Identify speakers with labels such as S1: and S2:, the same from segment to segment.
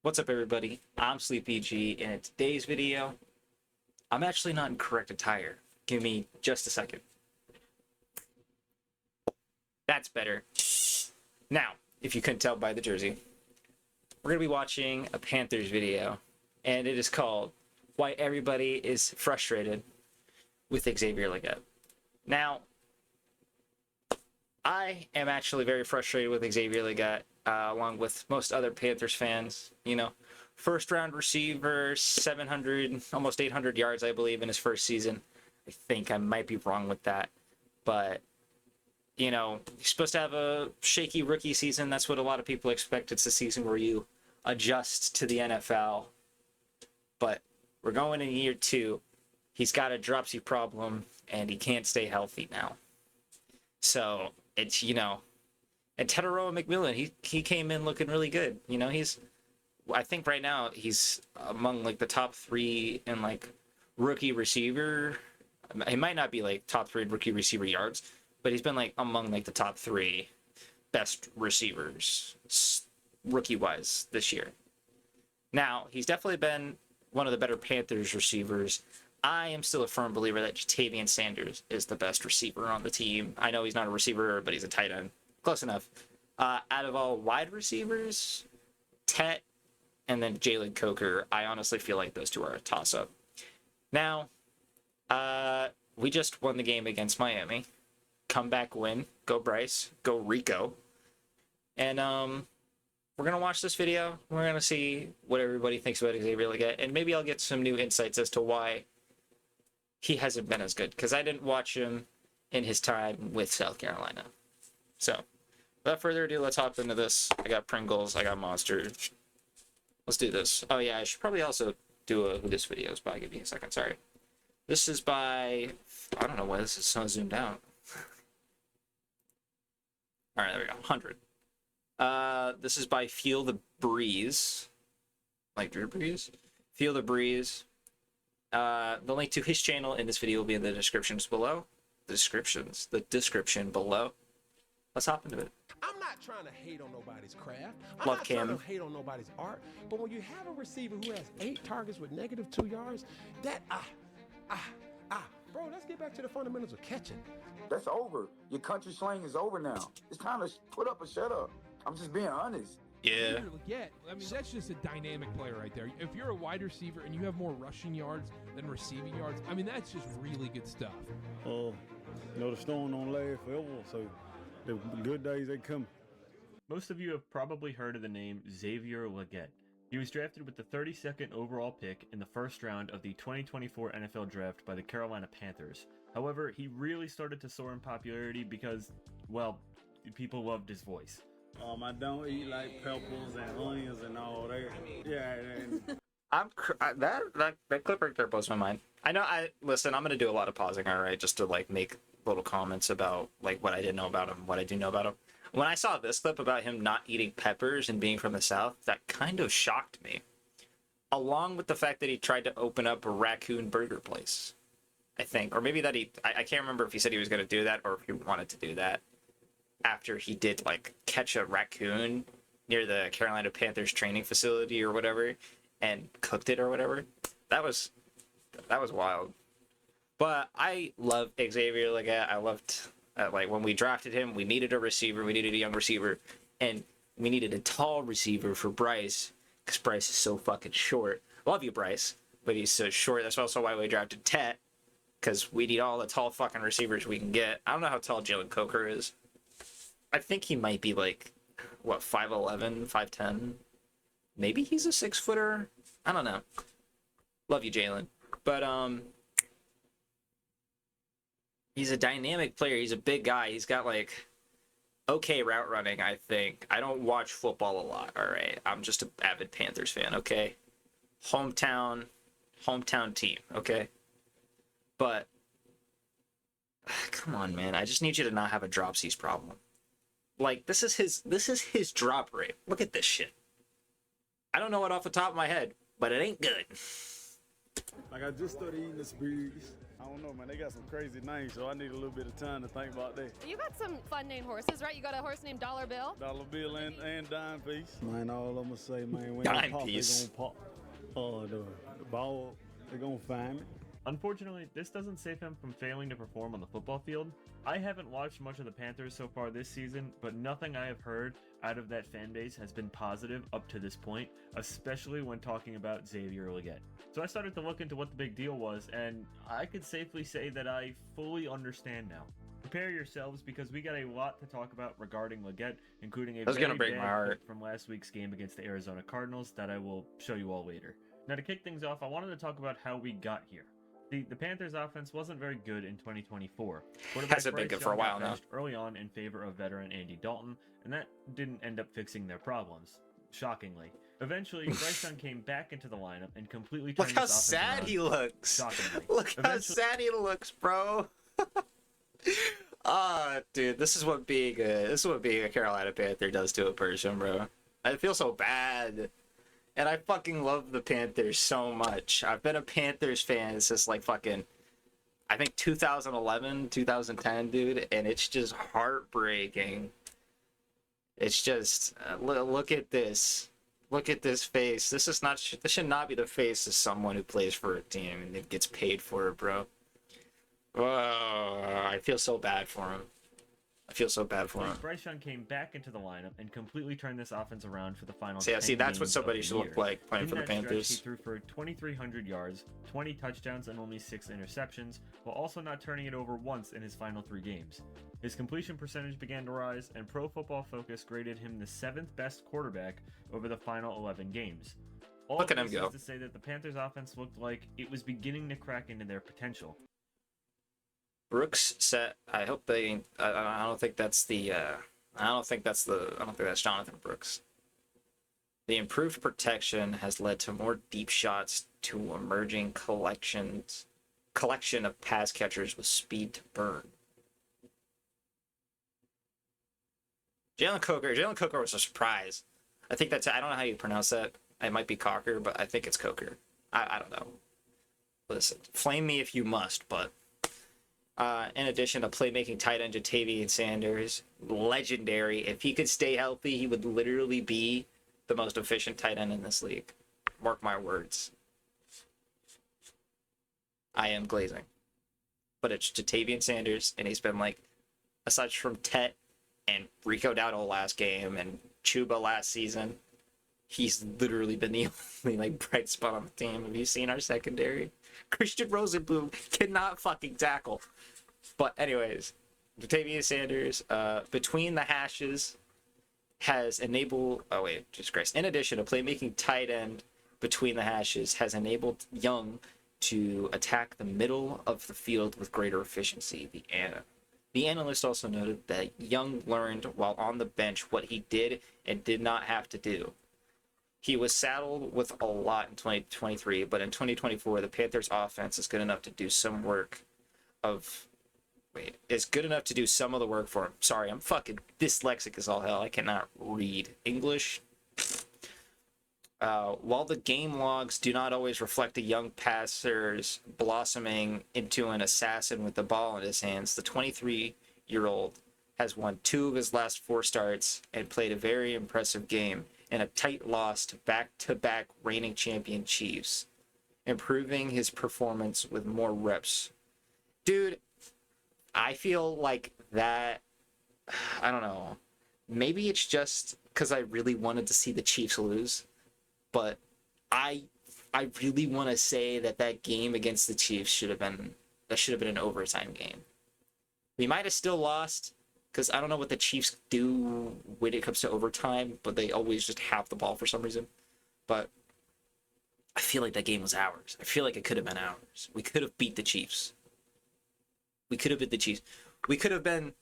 S1: What's up, everybody? I'm SleepyG, and in today's video, I'm actually not in correct attire. Give me just a second. That's better. Now, if you couldn't tell by the jersey, we're going to be watching a Panthers video, and it is called Why Everybody is Frustrated with Xavier. Now, I am actually very frustrated with Xavier, along with most other Panthers fans. You know, first round receiver, 700, almost 800 yards, I believe, in his first season. I think I might be wrong with that, but you know, he's supposed to have a shaky rookie season. That's what a lot of people expect. It's a season where you adjust to the NFL. But we're going in year 2. He's got a dropsy problem, and he can't stay healthy now. So it's, you know, and Teteroa McMillan, he came in looking really good. You know, I think right now he's among like the top 3 in like rookie receiver. He might not be like top 3 rookie receiver yards, but he's been like among like the top 3 best receivers rookie wise this year. Now, he's definitely been one of the better Panthers receivers. I am still a firm believer that Ja'Tavion Sanders is the best receiver on the team. I know he's not a receiver, but he's a tight end. Close enough. Out of all wide receivers, Tet and then Jalen Coker, I honestly feel like those two are a toss-up. Now, we just won the game against Miami. Comeback win. Go Bryce. Go Rico. And we're going to watch this video. We're going to see what everybody thinks about Xavier, and maybe I'll get some new insights as to why he hasn't been as good, because I didn't watch him in his time with South Carolina. So, without further ado, let's hop into this. I got Pringles. I got Monster. Let's do this. Oh, yeah, I should probably also do who this video is by. Give me a second. Sorry. This is by... I don't know why this is so zoomed out. All right, there we go. 100. This is by Feel the Breeze. Like Drew Breeze? Feel the Breeze. The link to his channel in this video will be in the descriptions below. The description below. Let's hop into it.
S2: I'm not trying to hate on nobody's craft. I'm
S1: Love
S2: not
S1: Cam.
S2: trying to hate on nobody's art. But when you have a receiver who has 8 targets with -2 yards, that bro, let's get back to the fundamentals of catching.
S3: That's over. Your country slang is over now. It's time to put up or shut up. I'm just being honest.
S1: Yeah.
S4: Yeah, I mean, that's just a dynamic player right there. If you're a wide receiver and you have more rushing yards than receiving yards, I mean, that's just really good stuff.
S5: You know, the storm don't last forever, so the good days, they come.
S6: Most of you have probably heard of the name Xavier Legette. He was drafted with the 32nd overall pick in the first round of the 2024 NFL Draft by the Carolina Panthers. However, he really started to soar in popularity because, well, people loved his voice.
S5: I don't eat like peppers and onions and all that. Yeah, and
S1: That clip right there blows my mind. I know. Listen. I'm gonna do a lot of pausing. All right, just to like make little comments about like what I didn't know about him, what I do know about him. When I saw this clip about him not eating peppers and being from the South, that kind of shocked me. Along with the fact that he tried to open up a raccoon burger place, I think, or maybe that I can't remember if he said he was gonna do that or if he wanted to do that after he did like catch a raccoon near the Carolina Panthers training facility or whatever and cooked it or whatever. That was wild. But I love Xavier. I loved like when we drafted him, we needed a receiver, we needed a young receiver, and we needed a tall receiver for Bryce because Bryce is so fucking short. Love you, Bryce, but he's so short. That's also why we drafted Tet, because we need all the tall fucking receivers we can get. I don't know how tall Jalen Coker is. I think he might be like, what, 5'11", 5'10"? Maybe he's a 6-footer. I don't know. Love you, Jalen. But he's a dynamic player. He's a big guy. He's got like okay route running, I think. I don't watch football a lot, all right? I'm just an avid Panthers fan, okay? Hometown team, okay? But come on, man. I just need you to not have a dropsies problem. Like, this is his drop rate. Look at this shit. I don't know it off the top of my head, but it ain't good.
S5: like I just started eating asparagus. I don't know, man. They got some crazy names, so I need a little bit of time to think about that.
S7: You got some fun named horses, right? You got a horse named Dollar Bill.
S5: Dollar bill and dime piece. Man, all I'm gonna say, man, when
S1: Dime
S5: they pop,
S1: piece.
S5: they gonna pop. The ball, they gonna find me.
S6: Unfortunately, this doesn't save him from failing to perform on the football field. I haven't watched much of the Panthers so far this season, but nothing I have heard out of that fan base has been positive up to this point, especially when talking about Xavier Leggett. So I started to look into what the big deal was, and I could safely say that I fully understand now. Prepare yourselves because we got a lot to talk about regarding Leggett, including a
S1: That's gonna
S6: very
S1: break my
S6: bad
S1: heart.
S6: clip from last week's game against the Arizona Cardinals that I will show you all later. Now to kick things off, I wanted to talk about how we got here. The Panthers offense wasn't very good in 2024.
S1: Hasn't been good for a while now.
S6: Early on in favor of veteran Andy Dalton, and that didn't end up fixing their problems, shockingly. Eventually, Bryce came back into the lineup and completely turned
S1: Look how
S6: this offense
S1: sad
S6: around,
S1: he looks.
S6: shockingly.
S1: Look how
S6: Eventually-
S1: sad he looks, bro. Dude, this is what being a Carolina Panther does to a person, bro. I feel so bad. And I fucking love the Panthers so much. I've been a Panthers fan since like fucking, I think 2011, 2010, dude, and it's just heartbreaking. It's just look at this. Look at this face. This should not be the face of someone who plays for a team and gets paid for it, bro. Oh, I feel so bad for him. I feel so bad for him.
S6: Bryce Young came back into the lineup and completely turned this offense around for the final.
S1: So, yeah,
S6: 10
S1: that's what
S6: games
S1: somebody
S6: of the
S1: should look
S6: year.
S1: like playing
S6: In
S1: for the
S6: that stretch,
S1: Panthers.
S6: he threw for 2,300 yards, 20 touchdowns, and only 6 interceptions, while also not turning it over once in his final 3 games. His completion percentage began to rise, and Pro Football Focus graded him the 7th best quarterback over the final 11 games. All
S1: Look
S6: of
S1: at him
S6: this
S1: go.
S6: is to say that the Panthers offense looked like it was beginning to crack into their potential.
S1: Brooks set. I hope they. I don't think that's the. I don't think that's Jonathan Brooks. The improved protection has led to more deep shots to emerging collection of pass catchers with speed to burn. Jalen Coker was a surprise. I think that's. I don't know how you pronounce that. It might be Cocker, but I think it's Coker. I don't know. Listen, flame me if you must, but. In addition to playmaking tight end Xavier Sanders, legendary. If he could stay healthy, he would literally be the most efficient tight end in this league. Mark my words. I am glazing. But it's Xavier Sanders, and he's been like, aside from Tet and Rico Dowdle last game and Chuba last season, he's literally been the only like bright spot on the team. Have you seen our secondary? Christian Rosenblum cannot fucking tackle. But anyways, Xavier Sanders, between the hashes, has enabled. Oh wait, Jesus Christ! In addition to playmaking tight end between the hashes, has enabled Young to attack the middle of the field with greater efficiency. The analyst also noted that Young learned while on the bench what he did and did not have to do. He was saddled with a lot in 2023, but in 2024, the Panthers' offense is good enough to do some work is good enough to do some of the work for him. Sorry, I'm fucking dyslexic as all hell. I cannot read English. While the game logs do not always reflect a young passer's blossoming into an assassin with the ball in his hands, the 23-year-old has won 2 of his last 4 starts and played a very impressive game in a tight loss to back-to-back reigning champion Chiefs, improving his performance with more reps. Dude, I feel like that, I don't know, maybe it's just because I really wanted to see the Chiefs lose, but I really want to say that game against the Chiefs should have been an overtime game. We might have still lost, because I don't know what the Chiefs do when it comes to overtime, but they always just have the ball for some reason. But I feel like that game was ours. I feel like it could have been ours. We could have beat the Chiefs. We could have beat the Chiefs. We could have been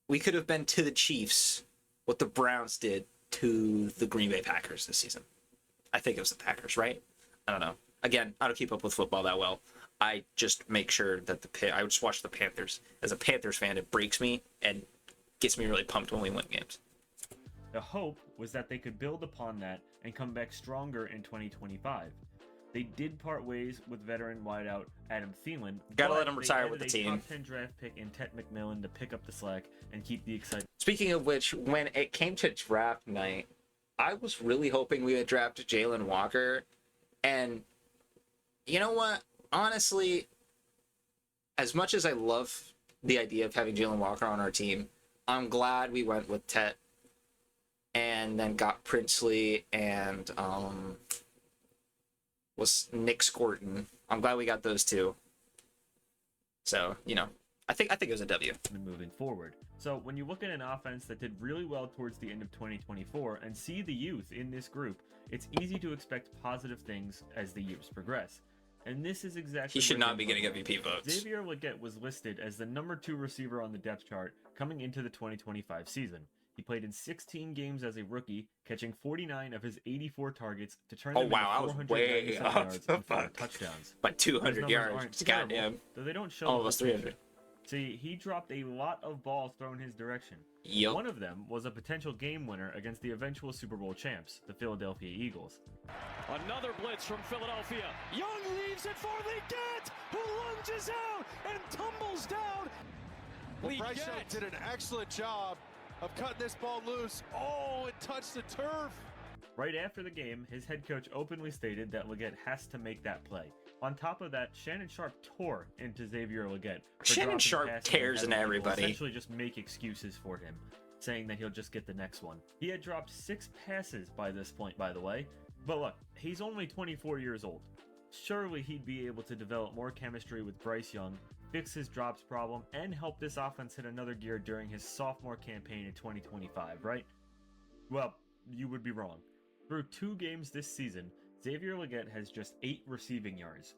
S1: to the Chiefs what the Browns did to the Green Bay Packers this season. I think it was the Packers, right? I don't know. Again, I don't keep up with football that well. I just make sure that I would just watch the Panthers. As a Panthers fan, it breaks me and gets me really pumped when we win games.
S6: The hope was that they could build upon that and come back stronger in 2025. They did part ways with veteran wideout Adam Thielen.
S1: Gotta
S6: but
S1: let him
S6: they
S1: retire with
S6: added
S1: the
S6: a
S1: team.
S6: Top 10 draft pick in Ted McMillan to pick up the slack and keep the excitement.
S1: Speaking of which, when it came to draft night, I was really hoping we would draft Jalen Walker. And you know what? Honestly, as much as I love the idea of having Jalen Walker on our team, I'm glad we went with Tet and then got Princely and was Nick Scorton. I'm glad we got those two. So, you know, I think it was a W.
S6: Moving forward. So when you look at an offense that did really well towards the end of 2024 and see the youth in this group, it's easy to expect positive things as the years progress. And this is exactly
S1: He should
S6: where
S1: not be
S6: things
S1: getting
S6: look.
S1: MVP votes.
S6: Xavier Legette was listed as the number 2 receiver on the depth chart coming into the 2025 season. He played in 16 games as a rookie, catching 49 of his 84 targets to turn them into
S1: I was way
S6: 497
S1: off
S6: yards
S1: the
S6: and 4
S1: fuck.
S6: touchdowns.
S1: By
S6: Those
S1: 200
S6: numbers
S1: yards.
S6: aren't
S1: It's
S6: terrible,
S1: goddamn.
S6: though they don't show
S1: Almost
S6: the
S1: 300.
S6: See, he dropped a lot of balls thrown his direction.
S1: Yup.
S6: One of them was a potential game winner against the eventual Super Bowl champs, the Philadelphia Eagles.
S8: Another blitz from Philadelphia. Young leaves it for Legette, who lunges out and tumbles down.
S9: Well, Bryce Young did an excellent job of cutting this ball loose. Oh, it touched the turf.
S6: Right after the game, his head coach openly stated that Legette has to make that play. On top of that, Shannon Sharp tore into Xavier Legette.
S1: Shannon Sharp tears into everybody.
S6: Essentially just make excuses for him, saying that he'll just get the next one. He had dropped 6 passes by this point, by the way. But look, he's only 24 years old. Surely he'd be able to develop more chemistry with Bryce Young, fix his drops problem, and help this offense hit another gear during his sophomore campaign in 2025, right? Well, you would be wrong. Through 2 games this season, Xavier Legette has just 8 receiving yards.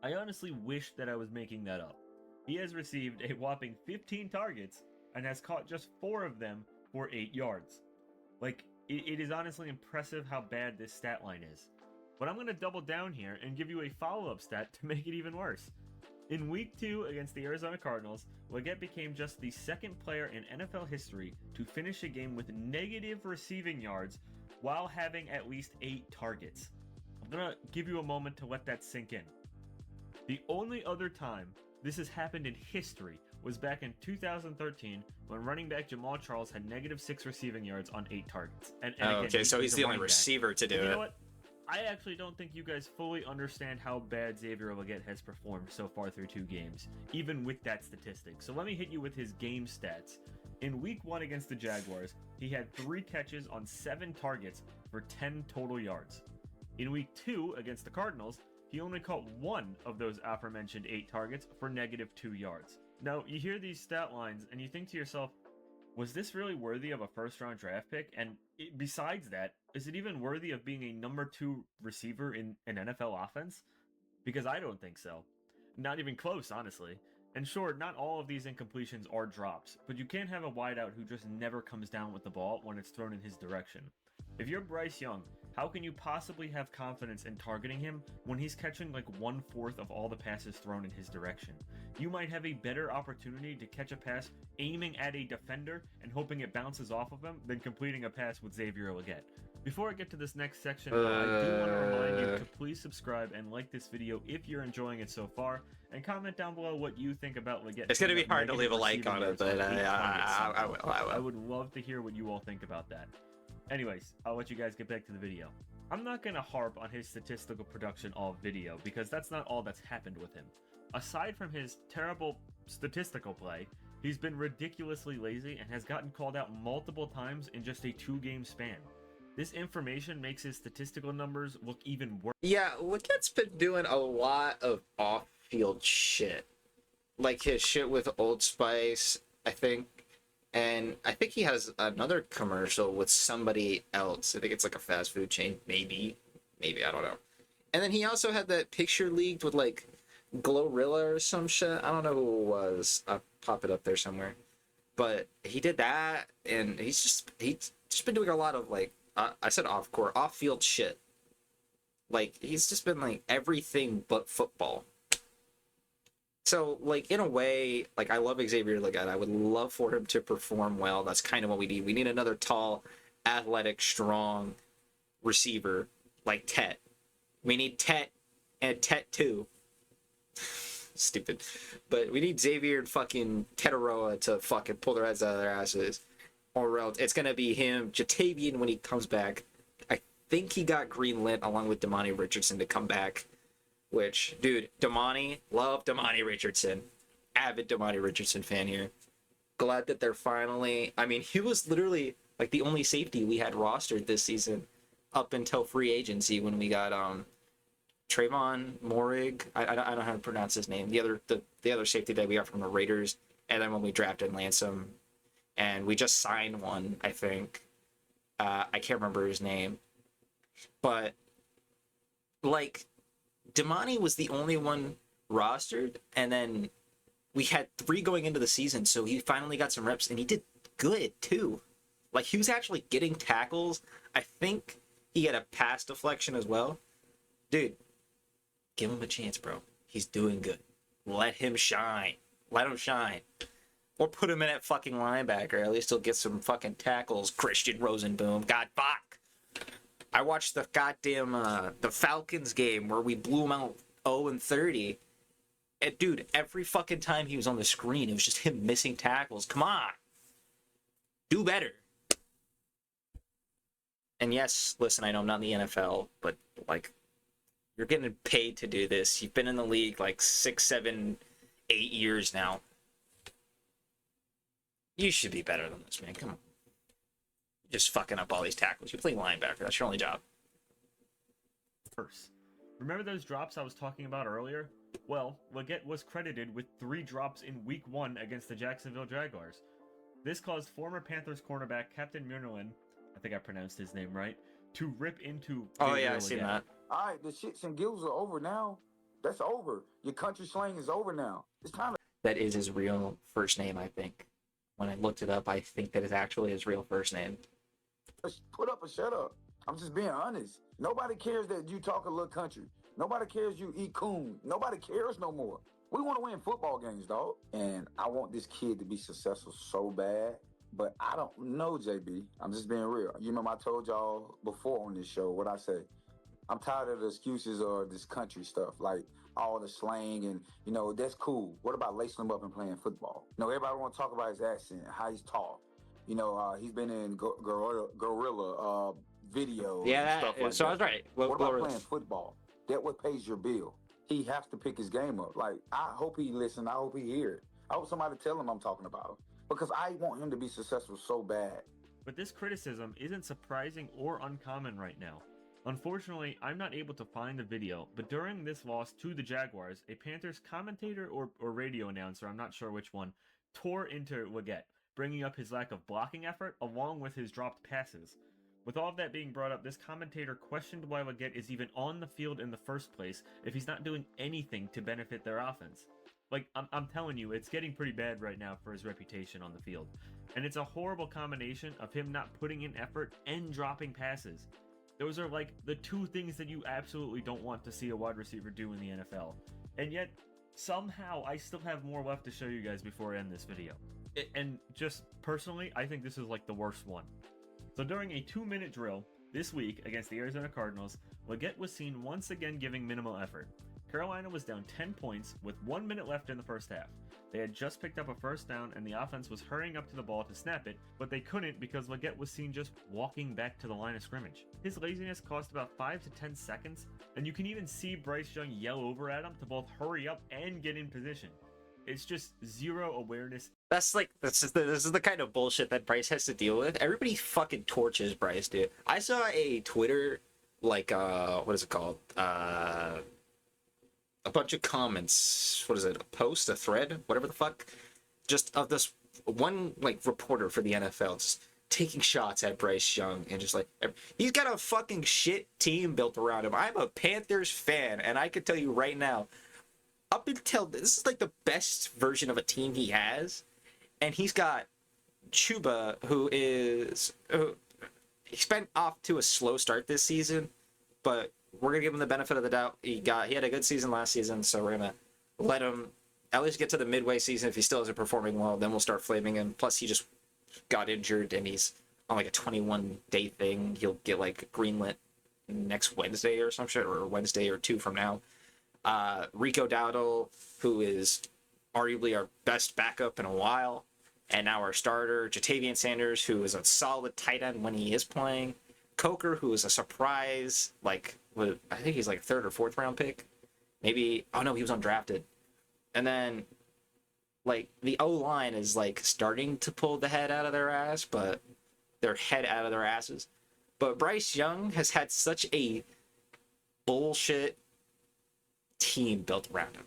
S6: I honestly wish that I was making that up. He has received a whopping 15 targets and has caught just 4 of them for 8 yards. Like, it is honestly impressive how bad this stat line is. But I'm going to double down here and give you a follow-up stat to make it even worse. In Week 2 against the Arizona Cardinals, Legette became just the 2nd player in NFL history to finish a game with negative receiving yards while having at least 8 targets. I'm going to give you a moment to let that sink in. The only other time this has happened in history was back in 2013 when running back Jamal Charles had -6 receiving yards on 8 targets. And again,
S1: Okay, so he's
S6: a
S1: the only
S6: running back.
S1: receiver to do
S6: And you
S1: it.
S6: know what? I actually don't think you guys fully understand how bad Xavier Legette has performed so far through 2 games, even with that statistic. So let me hit you with his game stats. In Week 1 against the Jaguars, he had 3 catches on 7 targets for 10 total yards. In Week 2 against the Cardinals, he only caught 1 of those aforementioned 8 targets for -2 yards. Now, you hear these stat lines and you think to yourself, was this really worthy of a first-round draft pick? And besides that, is it even worthy of being a number 2 receiver in an NFL offense? Because I don't think so. Not even close, honestly. And sure, not all of these incompletions are drops, but you can't have a wideout who just never comes down with the ball when it's thrown in his direction. If you're Bryce Young, how can you possibly have confidence in targeting him when he's catching like 1/4 of all the passes thrown in his direction? You might have a better opportunity to catch a pass aiming at a defender and hoping it bounces off of him than completing a pass with Xavier Legette. Before I get to this next section, I do want to remind you to please subscribe and like this video if you're enjoying it so far, and comment down below what you think about Legette.
S1: It's going to be hard to leave a like on it, but I will.
S6: I would love to hear what you all think about that. Anyways, I'll let you guys get back to the video. I'm not going to harp on his statistical production all video, because that's not all that's happened with him. Aside from his terrible statistical play, he's been ridiculously lazy and has gotten called out multiple times in just a 2-game span. This information makes his statistical numbers look even worse.
S1: Yeah, Legette's been doing a lot of off-field shit. Like his shit with Old Spice, I think. And I think he has another commercial with somebody else. I think it's like a fast food chain. Maybe, I don't know. And then he also had that picture leaked with like Glorilla or some shit. I don't know who it was. I'll pop it up there somewhere. But he did that, and he's just been doing a lot of like, I said off-field shit. Like, he's just been like everything but football. So, like, in a way, like, I love Xavier Legette. I would love for him to perform well. That's kind of what we need. We need another tall, athletic, strong receiver like Tet. We need Tet and Tet 2. Stupid. But we need Xavier and fucking Tetaroa to fucking pull their heads out of their asses. Or else it's going to be him, Jatavian, when he comes back. I think he got greenlit along with Damani Richardson to come back. Which, dude, love Damani Richardson. Avid Damani Richardson fan here. Glad that they're finally... I mean, he was literally like the only safety we had rostered this season up until free agency when we got Trayvon Morig. I don't know how to pronounce his name. The other safety that we got from the Raiders, and then when we drafted Lansom, and we just signed one, I think. I can't remember his name, but like Damani was the only one rostered, and then we had 3 going into the season, so he finally got some reps, and he did good too. Like, he was actually getting tackles. I think he had a pass deflection as well. Dude, give him a chance, bro. He's doing good. Let him shine. Let him shine. Or put him in at fucking linebacker. At least he'll get some fucking tackles. Christian Rosenboom. God, fuck. I watched the goddamn the Falcons game where we blew him out 0-30. And dude, every fucking time he was on the screen, it was just him missing tackles. Come on. Do better. And yes, listen, I know I'm not in the NFL, but like, you're getting paid to do this. You've been in the league like 6, 7, 8 years now. You should be better than this, man. Come on. You're just fucking up all these tackles. You play linebacker. That's your only job.
S6: First, remember those drops I was talking about earlier? Well, Leggett was credited with 3 drops in Week 1 against the Jacksonville Jaguars. This caused former Panthers cornerback Captain Murnerlin, I think I pronounced his name right, to rip into
S1: Oh yeah, I seen that.
S3: All right, the shits and giggles are over now. That's over. Your country slang is over now. It's time to...
S1: That is his real first name, I think. When I looked it up, I think that is actually his real first name.
S3: Put up or shut up. I'm just being honest. Nobody cares that you talk a little country. Nobody cares you eat coon. Nobody cares no more. We want to win football games, dog. And I want this kid to be successful so bad. But I don't know, JB. I'm just being real. You remember I told y'all before on this show what I say. I'm tired of the excuses or this country stuff, like all the slang and, you know, that's cool. What about lacing him up and playing football? You know, everybody want to talk about his accent, how he's tall. You know, he's been in gorilla videos and stuff like
S1: so
S3: that.
S1: I was right.
S3: What about playing football? That what pays your bill. He has to pick his game up. Like, I hope he listen. I hope he hear it. I hope somebody tell him I'm talking about him. Because I want him to be successful so bad.
S6: But this criticism isn't surprising or uncommon right now. Unfortunately, I'm not able to find the video, but during this loss to the Jaguars, a Panthers commentator or radio announcer, I'm not sure which one, tore into Leggett, bringing up his lack of blocking effort along with his dropped passes. With all of that being brought up, this commentator questioned why Leggett is even on the field in the first place if he's not doing anything to benefit their offense. Like, I'm telling you, it's getting pretty bad right now for his reputation on the field. And it's a horrible combination of him not putting in effort and dropping passes. Those are like the 2 things that you absolutely don't want to see a wide receiver do in the NFL. And yet, somehow, I still have more left to show you guys before I end this video. And just personally, I think this is like the worst one. So during a 2-minute drill this week against the Arizona Cardinals, Leggett was seen once again giving minimal effort. Carolina was down 10 points with 1 minute left in the first half. They had just picked up a first down and the offense was hurrying up to the ball to snap it, but they couldn't because Leggett was seen just walking back to the line of scrimmage. His laziness cost about 5 to 10 seconds, and you can even see Bryce Young yell over at him to both hurry up and get in position. It's just zero awareness.
S1: This is the kind of bullshit that Bryce has to deal with. Everybody fucking torches Bryce, dude. I saw a Twitter, like, what is it called? A bunch of comments. What is it? A post? A thread? Whatever the fuck. Just of this one, like, reporter for the NFL just taking shots at Bryce Young and just like, he's got a fucking shit team built around him. I'm a Panthers fan, and I can tell you right now, up until this is like the best version of a team he has, and he's got Chuba, who he's been off to a slow start this season, but we're gonna give him the benefit of the doubt. He had a good season last season, so we're gonna let him at least get to the midway season. If he still isn't performing well, then we'll start flaming him. Plus, he just got injured and he's on like a 21-day thing. He'll get like greenlit next Wednesday or some shit, or Wednesday or 2 from now. Rico Dowdle, who is arguably our best backup in a while, and now our starter, Jatavian Sanders, who is a solid tight end when he is playing, Coker, who is a surprise, like, I think he's like 3rd or 4th round pick. Maybe, oh no, he was undrafted. And then, like, the O-line is, like, starting to pull the head out of their ass, but their head out of their asses. But Bryce Young has had such a bullshit team built around him.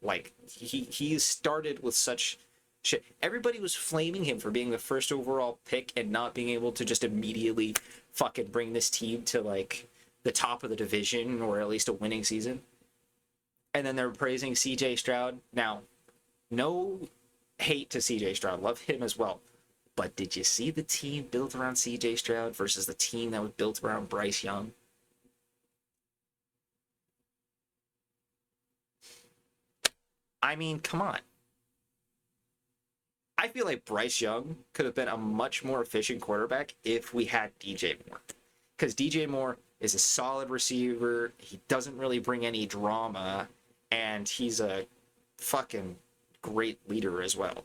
S1: Like, he started with such shit. Everybody was flaming him for being the first overall pick and not being able to just immediately fucking bring this team to, like, the top of the division or at least a winning season. And then they're praising CJ Stroud. Now, no hate to CJ Stroud. Love him as well. But did you see the team built around CJ Stroud versus the team that was built around Bryce Young? I mean, come on. I feel like Bryce Young could have been a much more efficient quarterback if we had DJ Moore. Because DJ Moore is a solid receiver. He doesn't really bring any drama. And he's a fucking great leader as well.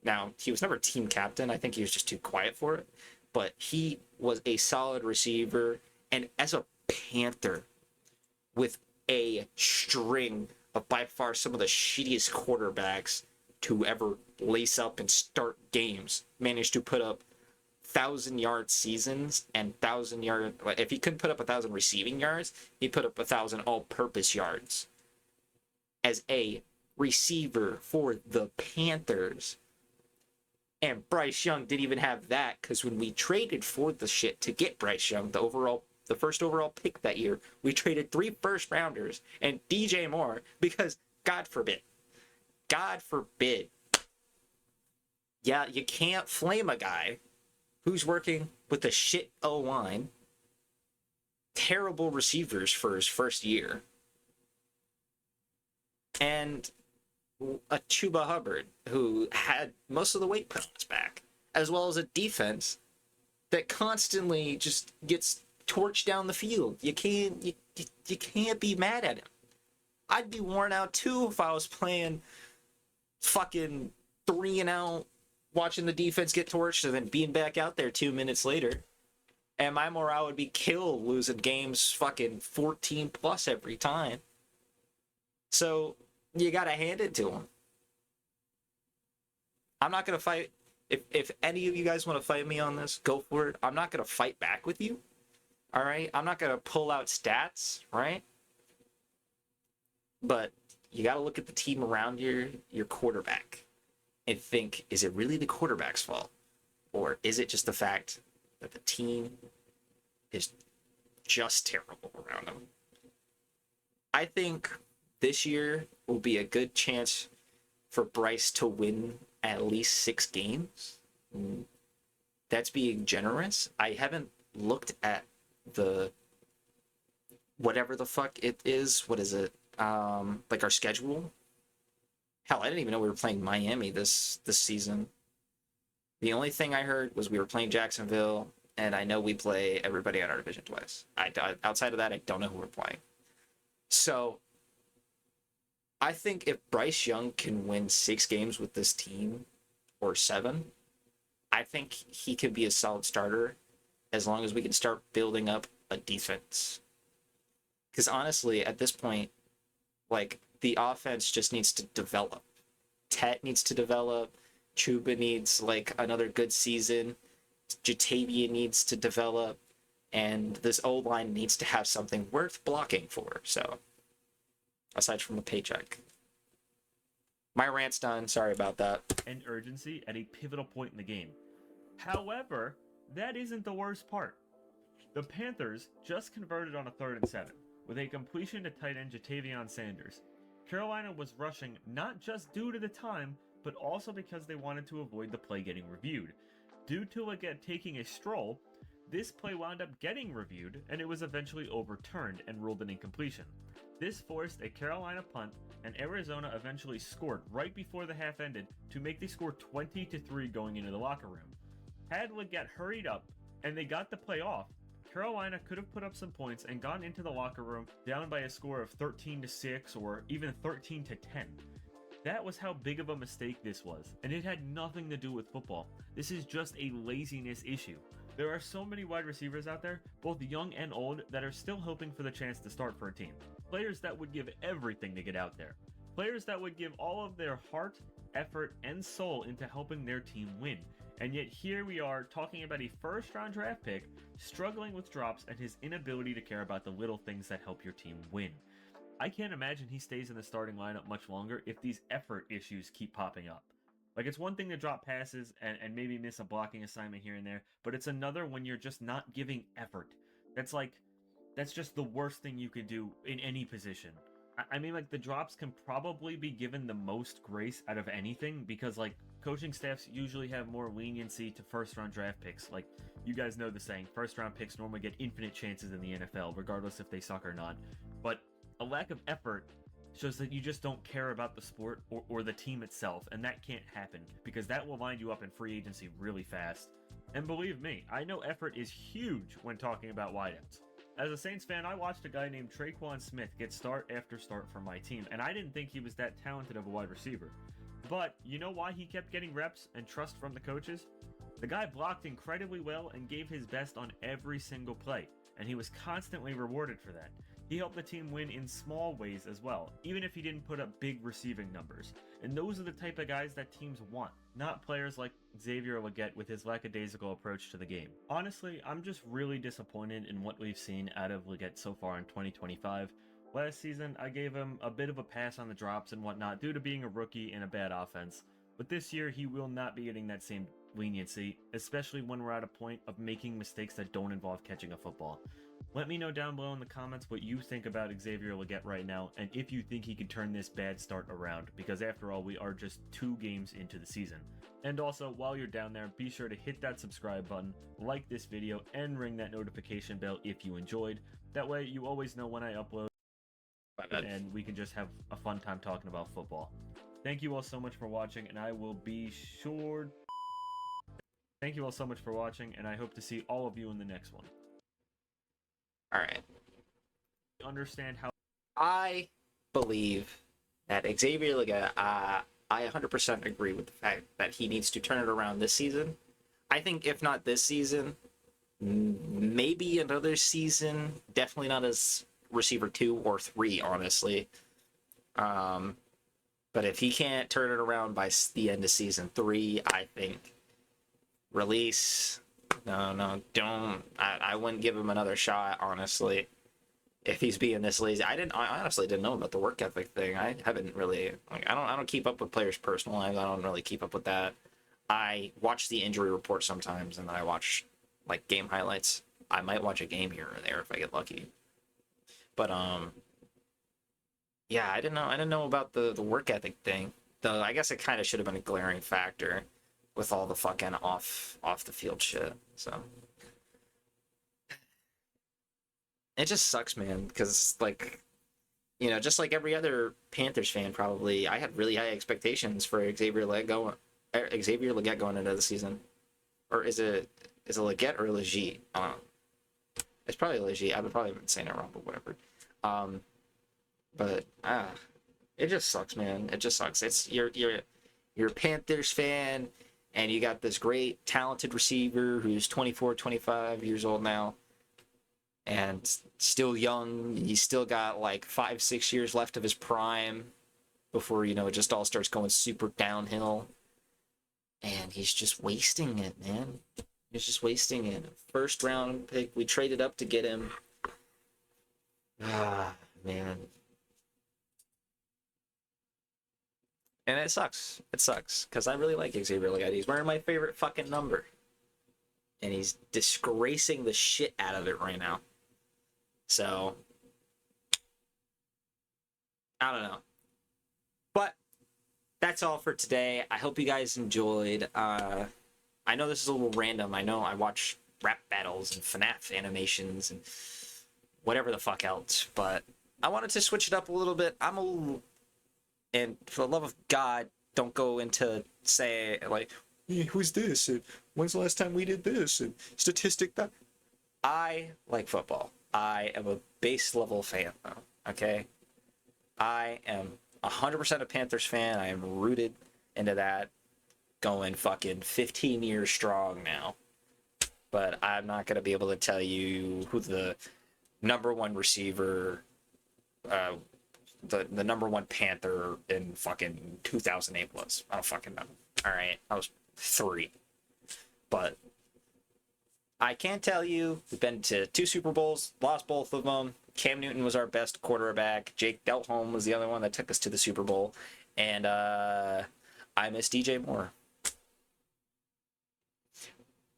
S1: Now, he was never team captain. I think he was just too quiet for it. But he was a solid receiver. And as a Panther, with a string of by far some of the shittiest quarterbacks to ever lace up and start games, managed to put up 1,000-yard seasons and 1,000-yard. If he couldn't put up 1,000 receiving yards, he put up 1,000 all-purpose yards. As a receiver for the Panthers. And Bryce Young didn't even have that, because when we traded for the shit to get Bryce Young, the first overall pick that year, we traded 3 first-rounders and DJ Moore because, God forbid, yeah, you can't flame a guy who's working with a shit O-line, terrible receivers for his first year, and a Chuba Hubbard who had most of the weight put on his back, as well as a defense that constantly just gets torched down the field. You can't be mad at him. I'd be worn out too if I was playing fucking 3-and-out, watching the defense get torched and then being back out there 2 minutes later. And my morale would be killed losing games fucking 14 plus every time. So you gotta hand it to him. I'm not gonna fight. If any of you guys want to fight me on this, go for it. I'm not gonna fight back with you. All right? I'm not gonna pull out stats, right? But you gotta look at the team around your quarterback and think, is it really the quarterback's fault? Or is it just the fact that the team is just terrible around them? I think this year will be a good chance for Bryce to win at least 6 games. That's being generous. I haven't looked at the whatever the fuck it is. What is it? Like our schedule. Hell, I didn't even know we were playing Miami this season. The only thing I heard was we were playing Jacksonville, and I know we play everybody in our division twice. Outside of that, I don't know who we're playing. So I think if Bryce Young can win 6 games with this team, or 7, I think he could be a solid starter as long as we can start building up a defense. Because honestly, at this point, like, the offense just needs to develop. Tet needs to develop. Chuba needs, like, another good season. Jatavian needs to develop. And this O-line needs to have something worth blocking for. So, aside from a paycheck. My rant's done. Sorry about that.
S6: And urgency at a pivotal point in the game. However, that isn't the worst part. The Panthers just converted on a 3rd and 7 with a completion to tight end Jatavian Sanders. Carolina was rushing not just due to the time, but also because they wanted to avoid the play getting reviewed. Due to it taking a stroll, this play wound up getting reviewed, and it was eventually overturned and ruled an incompletion. This forced a Carolina punt, and Arizona eventually scored right before the half ended to make the score 20-3 going into the locker room. Had Leggett hurried up, and they got the play off, Carolina could have put up some points and gone into the locker room down by a score of 13-6 or even 13-10. That was how big of a mistake this was, and it had nothing to do with football. This is just a laziness issue. There are so many wide receivers out there, both young and old, that are still hoping for the chance to start for a team. Players that would give everything to get out there. Players that would give all of their heart, effort, and soul into helping their team win. And yet here we are talking about a first-round draft pick struggling with drops and his inability to care about the little things that help your team win. I can't imagine he stays in the starting lineup much longer if these effort issues keep popping up. Like, it's one thing to drop passes and maybe miss a blocking assignment here and there, but it's another when you're just not giving effort. That's just the worst thing you could do in any position. I mean, like, the drops can probably be given the most grace out of anything because, like, coaching staffs usually have more leniency to first-round draft picks. Like, you guys know the saying, first-round picks normally get infinite chances in the NFL, regardless if they suck or not. But a lack of effort shows that you just don't care about the sport or the team itself, and that can't happen because that will wind you up in free agency really fast. And believe me, I know effort is huge when talking about wideouts. As a Saints fan, I watched a guy named Traquan Smith get start after start for my team, and I didn't think he was that talented of a wide receiver. But you know why he kept getting reps and trust from the coaches? The guy blocked incredibly well and gave his best on every single play, and he was constantly rewarded for that. He helped the team win in small ways as well, even if he didn't put up big receiving numbers. And those are the type of guys that teams want, not players like Xavier Legette with his lackadaisical approach to the game. Honestly, I'm just really disappointed in what we've seen out of Legette so far in 2025. Last season, I gave him a bit of a pass on the drops and whatnot due to being a rookie in a bad offense. But this year, he will not be getting that same leniency, especially when we're at a point of making mistakes that don't involve catching a football. Let me know down below in the comments what you think about Xavier Legette right now, and if you think he can turn this bad start around, because after all, we are just 2 games into the season. And also, while you're down there, be sure to hit that subscribe button, like this video, and ring that notification bell if you enjoyed. That way, you always know when I upload, and we can just have a fun time talking about football. Thank you all so much for watching, and I will be sure... Thank you all so much for watching, and I hope to see all of you in the next one.
S1: Alright.
S6: Understand how...
S1: I believe that Xavier Legette, I 100% agree with the fact that he needs to turn it around this season. I think if not this season, maybe another season. Definitely not as receiver 2 or 3, honestly. But if he can't turn it around by the end of season 3, I think release. No, don't. I wouldn't give him another shot, honestly. If he's being this lazy, I honestly didn't know about the work ethic thing. I haven't really. I don't keep up with players' personal lives. I don't really keep up with that. I watch the injury report sometimes, and I watch like game highlights. I might watch a game here or there if I get lucky. But yeah, I didn't know about the work ethic thing. Though I guess it kind of should have been a glaring factor with all the fucking off the field shit. So it just sucks, man, because like, you know, just like every other Panthers fan, probably I had really high expectations for Xavier Legette going into the season. Or is it Legette or Legit? I don't know. It's probably Legit. I've probably been saying it wrong, but whatever. But it just sucks, man. It just sucks. It's you're a Panthers fan, and you got this great talented receiver who's 24, 25 years old now, and still young. He's still got like 5-6 years left of his prime before, you know, it just all starts going super downhill. And he's just wasting it, man. He's just wasting it. First round pick. We traded up to get him. Man. And it sucks. It sucks. Because I really like Xavier Legette. He's wearing my favorite fucking number. And he's disgracing the shit out of it right now. So, I don't know. But that's all for today. I hope you guys enjoyed. I know this is a little random. I know I watch rap battles and FNAF animations and whatever the fuck else. But I wanted to switch it up a little bit. And for the love of God, don't go into say like, hey, who's this? And when's the last time we did this? And statistic that. I like football. I am a base level fan, though. Okay, I am 100% a Panthers fan. I am rooted into that, going fucking 15 years strong now. But I'm not gonna be able to tell you who the number one receiver, the number one Panther in fucking 2008 was. I don't fucking know. All right, I was 3, but I can tell you we've been to 2 Super Bowls, lost both of them. Cam Newton was our best quarterback. Jake Delhomme was the other one that took us to the Super Bowl, and I miss DJ Moore.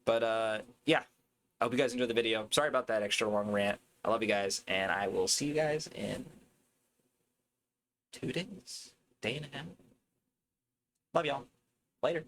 S1: But yeah, I hope you guys enjoyed the video. Sorry about that extra long rant. I love you guys, and I will see you guys in 2 days, day and a half. Love y'all. Later.